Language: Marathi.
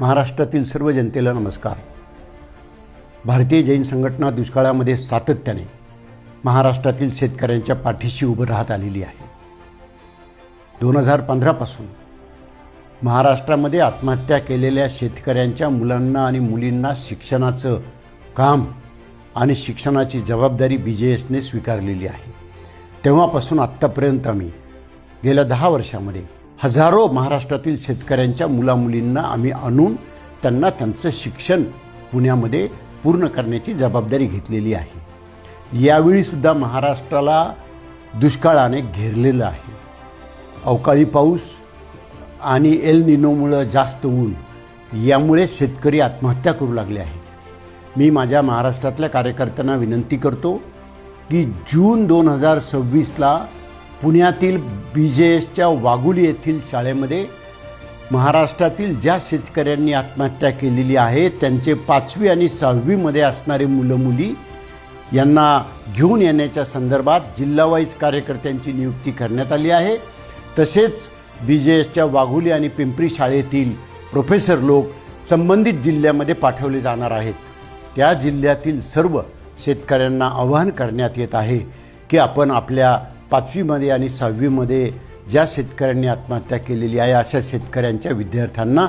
महाराष्ट्रातील सर्व जनतेला नमस्कार। भारतीय जैन संघटना दुष्काळामध्ये सातत्याने महाराष्ट्रातील शेतकऱ्यांच्या पाठीशी उभं राहत आलेली आहे। 2015 पासून महाराष्ट्रामध्ये आत्महत्या केलेल्या शेतकऱ्यांच्या मुलांना आणि मुलींना शिक्षणाचं काम आणि शिक्षणाची जबाबदारी BJSने स्वीकारलेली आहे। तेव्हापासून आत्तापर्यंत आम्ही गेल्या 10 वर्षामध्ये हजारो महाराष्ट्रातील शेतकऱ्यांच्या मुलामुलींना आम्ही आणून त्यांना त्यांचं शिक्षण पुण्यामध्ये पूर्ण करण्याची जबाबदारी घेतलेली आहे। यावेळीसुद्धा महाराष्ट्राला दुष्काळाने घेरलेलं आहे। अवकाळी पाऊस आणि एल निनोमुळे जास्त ऊन यामुळे शेतकरी आत्महत्या करू लागले आहेत। मी माझ्या महाराष्ट्रातल्या कार्यकर्त्यांना विनंती करतो की जून 2026ला पुण्यातील BJSच्या वाघोली येथील शाळेमध्ये महाराष्ट्रातील ज्या शेतकऱ्यांनी आत्महत्या केलेली आहे त्यांचे 5वी आणि 6वीमध्ये असणारे मुलं मुली यांना घेऊन येण्याच्या संदर्भात जिल्हावाईज कार्यकर्त्यांची नियुक्ती करण्यात आली आहे। तसेच BJSच्या वाघोली आणि पिंपरी शाळेतील प्रोफेसर लोक संबंधित जिल्ह्यामध्ये पाठवले जाणार आहेत। त्या जिल्ह्यातील सर्व शेतकऱ्यांना आवाहन करण्यात येत आहे की आपण आपल्या 5वीमध्ये आणि 6वीमध्ये ज्या शेतकऱ्यांनी आत्महत्या केलेली आहे अशा शेतकऱ्यांच्या विद्यार्थ्यांना